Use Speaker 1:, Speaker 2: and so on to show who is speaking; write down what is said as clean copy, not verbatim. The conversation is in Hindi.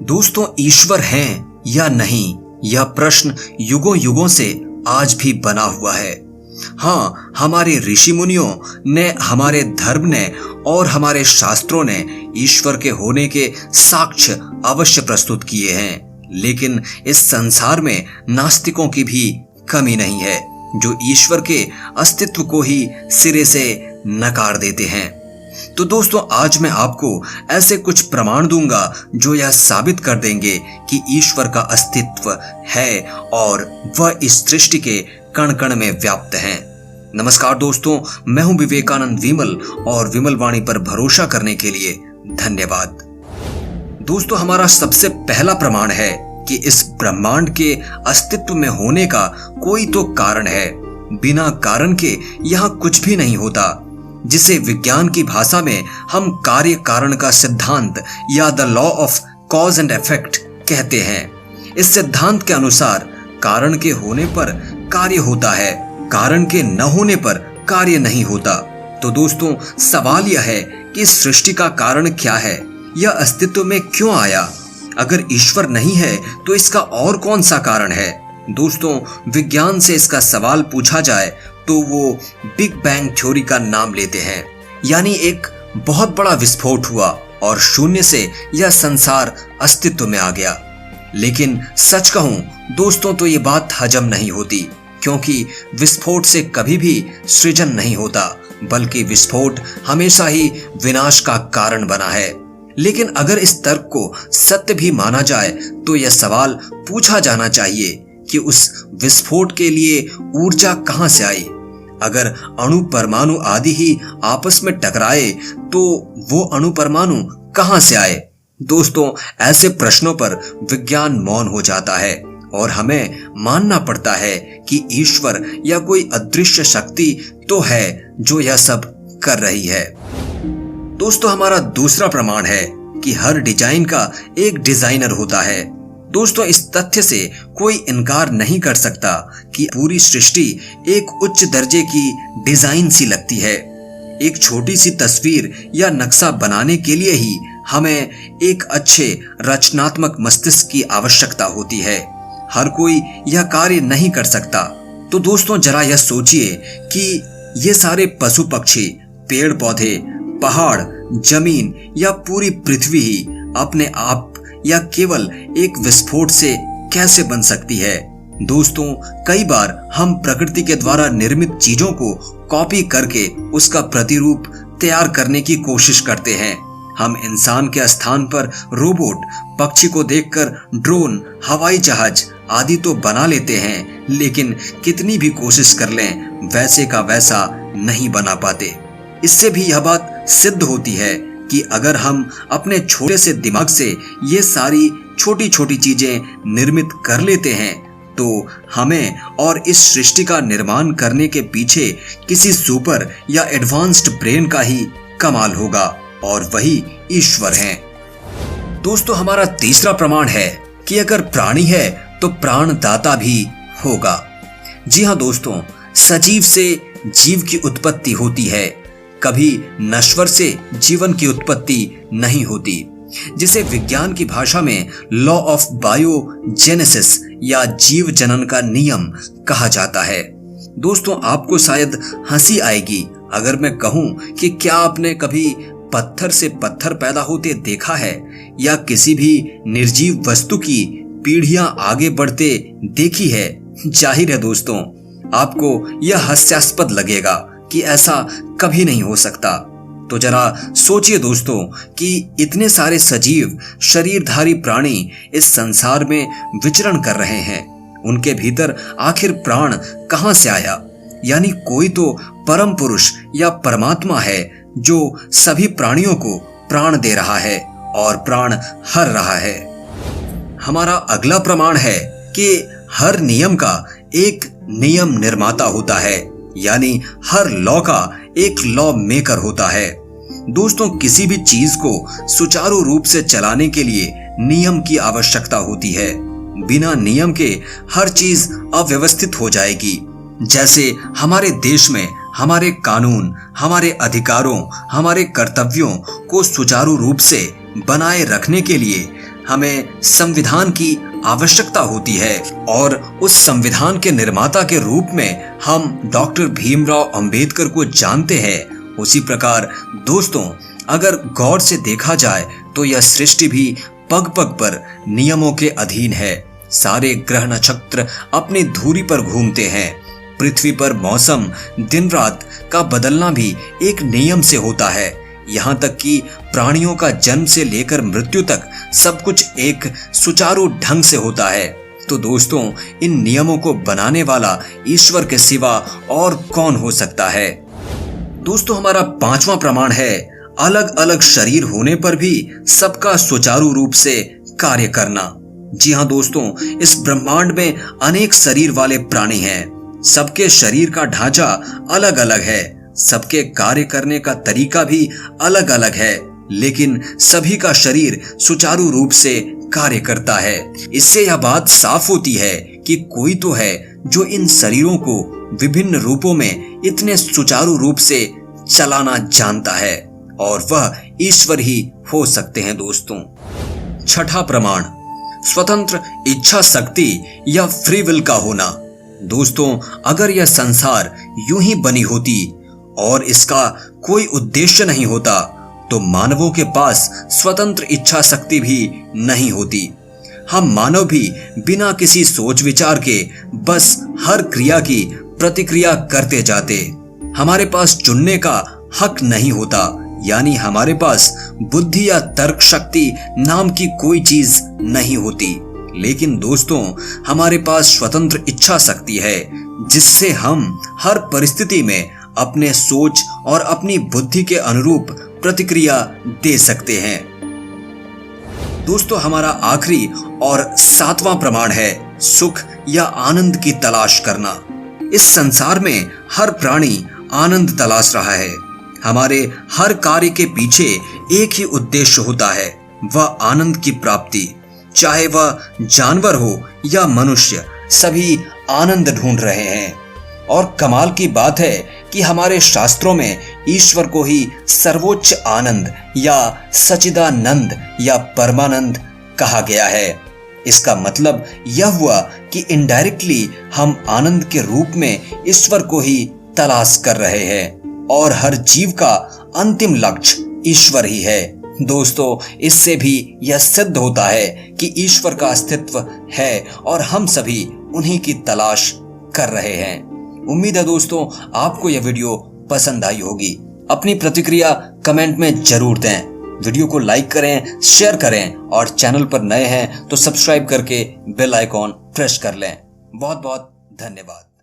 Speaker 1: दोस्तों, ईश्वर हैं या नहीं, यह प्रश्न युगों युगों से आज भी बना हुआ है। हाँ, हमारे ऋषि मुनियों ने, हमारे धर्म ने और हमारे शास्त्रों ने ईश्वर के होने के साक्ष्य अवश्य प्रस्तुत किए हैं, लेकिन इस संसार में नास्तिकों की भी कमी नहीं है, जो ईश्वर के अस्तित्व को ही सिरे से नकार देते हैं। तो दोस्तों, आज मैं आपको ऐसे कुछ प्रमाण दूंगा जो यह साबित कर देंगे कि ईश्वर का अस्तित्व है और वह इस सृष्टि के कण कण में व्याप्त है। नमस्कार दोस्तों, मैं हूं विवेकानंद विमल और विमल वाणी पर भरोसा करने के लिए धन्यवाद। दोस्तों, हमारा सबसे पहला प्रमाण है कि इस ब्रह्मांड के अस्तित्व में होने का कोई तो कारण है। बिना कारण के यहाँ कुछ भी नहीं होता, जिसे विज्ञान की भाषा में हम कार्य कारण का सिद्धांत या the law of cause and effect कहते हैं। इस सिद्धांत के अनुसार कारण के होने पर कार्य होता है, कारण के न होने पर कार्य नहीं होता। तो दोस्तों, सवाल यह है कि सृष्टि का कारण क्या है, यह अस्तित्व में क्यों आया? अगर ईश्वर नहीं है तो इसका और कौन सा कारण है? दोस्तों, विज्ञान से इसका सवाल पूछा जाए तो वो बिग बैंग थ्योरी का नाम लेते हैं, यानी एक बहुत बड़ा विस्फोट हुआ और शून्य से यह संसार अस्तित्व में आ गया। लेकिन सच कहूं दोस्तों, तो ये बात हजम नहीं होती, क्योंकि विस्फोट से कभी भी सृजन नहीं होता, बल्कि विस्फोट हमेशा ही विनाश का कारण बना है। लेकिन अगर इस तर्क को सत्य भी माना जाए तो यह सवाल पूछा जाना चाहिए कि उस विस्फोट के लिए ऊर्जा कहां से आई? अगर अणु परमाणु आदि ही आपस में टकराए तो वो अणु परमाणु कहां से आए? दोस्तों, ऐसे प्रश्नों पर विज्ञान मौन हो जाता है और हमें मानना पड़ता है कि ईश्वर या कोई अदृश्य शक्ति तो है जो यह सब कर रही है। दोस्तों, हमारा दूसरा प्रमाण है कि हर डिजाइन का एक डिजाइनर होता है। दोस्तों, इस तथ्य से कोई इनकार नहीं कर सकता कि पूरी सृष्टि एक उच्च दर्जे की डिजाइन सी लगती है। एक छोटी सी तस्वीर या नक्शा बनाने के लिए ही हमें एक अच्छे रचनात्मक मस्तिष्क की आवश्यकता होती है। हर कोई यह कार्य नहीं कर सकता। तो दोस्तों, जरा यह सोचिए कि ये सारे पशु पक्षी, पेड़ पौधे, पहाड़, जमीन या पूरी पृथ्वी ही अपने आप या केवल एक विस्फोट से कैसे बन सकती है? दोस्तों, कई बार हम प्रकृति के द्वारा निर्मित चीजों को कॉपी करके उसका प्रतिरूप तैयार करने की कोशिश करते हैं। हम इंसान के स्थान पर रोबोट, पक्षी को देखकर ड्रोन, हवाई जहाज आदि तो बना लेते हैं, लेकिन कितनी भी कोशिश कर लें वैसे का वैसा नहीं बना पाते। इससे भी यह बात सिद्ध होती है कि अगर हम अपने छोटे से दिमाग से ये सारी छोटी छोटी चीजें निर्मित कर लेते हैं तो हमें और इस सृष्टि का निर्माण करने के पीछे किसी सुपर या एडवांस्ड ब्रेन का ही कमाल होगा, और वही ईश्वर है। दोस्तों, हमारा तीसरा प्रमाण है कि अगर प्राणी है तो प्राणदाता भी होगा। जी हाँ दोस्तों, सजीव से जीव की उत्पत्ति होती है, कभी नश्वर से जीवन की उत्पत्ति नहीं होती, जिसे विज्ञान की भाषा में लॉ ऑफ बायोजेनेसिस या जीव जनन का नियम कहा जाता है। दोस्तों, आपको शायद हंसी आएगी अगर मैं कहूं कि क्या आपने कभी पत्थर से पत्थर पैदा होते देखा है या किसी भी निर्जीव वस्तु की पीढ़ियां आगे बढ़ते देखी है? जाहिर है दोस्तों, आपको यह हास्यास्पद लगेगा कि ऐसा कभी नहीं हो सकता। तो जरा सोचिए दोस्तों कि इतने सारे सजीव शरीरधारी प्राणी इस संसार में विचरण कर रहे हैं, उनके भीतर आखिर प्राण कहां से आया? यानी कोई तो परम पुरुष या परमात्मा है जो सभी प्राणियों को प्राण दे रहा है और प्राण हर रहा है। हमारा अगला प्रमाण है कि हर नियम का एक नियम निर्माता होता है, यानी हर लॉ का एक लॉ मेकर होता है। दोस्तों, किसी भी चीज को सुचारू रूप से चलाने के लिए नियम की आवश्यकता होती है। बिना नियम के हर चीज अव्यवस्थित हो जाएगी। जैसे हमारे देश में हमारे कानून, हमारे अधिकारों, हमारे कर्तव्यों को सुचारू रूप से बनाए रखने के लिए हमें संविधान की आवश्यकता होती है और उस संविधान के निर्माता के रूप में हम डॉक्टर भीमराव अंबेडकर को जानते हैं। उसी प्रकार दोस्तों, अगर गौर से देखा जाए तो यह सृष्टि भी पग पग पर नियमों के अधीन है। सारे ग्रह नक्षत्र अपनी धुरी पर घूमते हैं। पृथ्वी पर मौसम दिन रात का बदलना भी एक नियम से होता है। यहाँ तक कि प्राणियों का जन्म से लेकर मृत्यु तक सब कुछ एक सुचारू ढंग से होता है। तो दोस्तों, इन नियमों को बनाने वाला ईश्वर के सिवा और कौन हो सकता है। दोस्तों, हमारा 5वां प्रमाण है अलग अलग शरीर होने पर भी सबका सुचारू रूप से कार्य करना। जी हाँ दोस्तों, इस ब्रह्मांड में अनेक शरीर वाले प्राणी हैं। सबके शरीर का ढांचा अलग अलग है, सबके कार्य करने का तरीका भी अलग अलग है, लेकिन सभी का शरीर सुचारू रूप से कार्य करता है। इससे यह बात साफ होती है कि कोई तो है जो इन शरीरों को विभिन्न रूपों में इतने सुचारू रूप से चलाना जानता है, और वह ईश्वर ही हो सकते हैं। दोस्तों, 6ठा प्रमाण स्वतंत्र इच्छा शक्ति या फ्री विल का होना। दोस्तों, अगर यह संसार यूं ही बनी होती और इसका कोई उद्देश्य नहीं होता तो मानवों के पास स्वतंत्र इच्छा शक्ति भी नहीं होती। हम मानव भी बिना किसी सोच विचार के बस हर क्रिया की प्रतिक्रिया करते जाते। हमारे पास चुनने का हक नहीं होता, यानी हमारे पास बुद्धि या तर्क शक्ति नाम की कोई चीज नहीं होती। लेकिन दोस्तों, हमारे पास स्वतंत्र इच्छा शक्ति है, जिससे हम हर परिस्थिति में अपने सोच और अपनी बुद्धि के अनुरूप प्रतिक्रिया दे सकते हैं। दोस्तों, हमारा आखिरी और 7वां प्रमाण है सुख या आनंद की तलाश करना। इस संसार में हर प्राणी आनंद तलाश रहा है। हमारे हर कार्य के पीछे एक ही उद्देश्य होता है, वह आनंद की प्राप्ति। चाहे वह जानवर हो या मनुष्य, सभी आनंद ढूंढ रहे हैं। और कमाल की बात है कि हमारे शास्त्रों में ईश्वर को ही सर्वोच्च आनंद या सच्चिदानंद या परमानंद कहा गया है। इसका मतलब यह हुआ कि इनडायरेक्टली हम आनंद के रूप में ईश्वर को ही तलाश कर रहे हैं, और हर जीव का अंतिम लक्ष्य ईश्वर ही है। दोस्तों, इससे भी यह सिद्ध होता है कि ईश्वर का अस्तित्व है और हम सभी उन्हीं की तलाश कर रहे हैं। उम्मीद है दोस्तों, आपको यह वीडियो पसंद आई होगी। अपनी प्रतिक्रिया कमेंट में जरूर दें। वीडियो को लाइक करें, शेयर करें, और चैनल पर नए हैं तो सब्सक्राइब करके बेल आइकॉन प्रेस कर लें। बहुत बहुत धन्यवाद।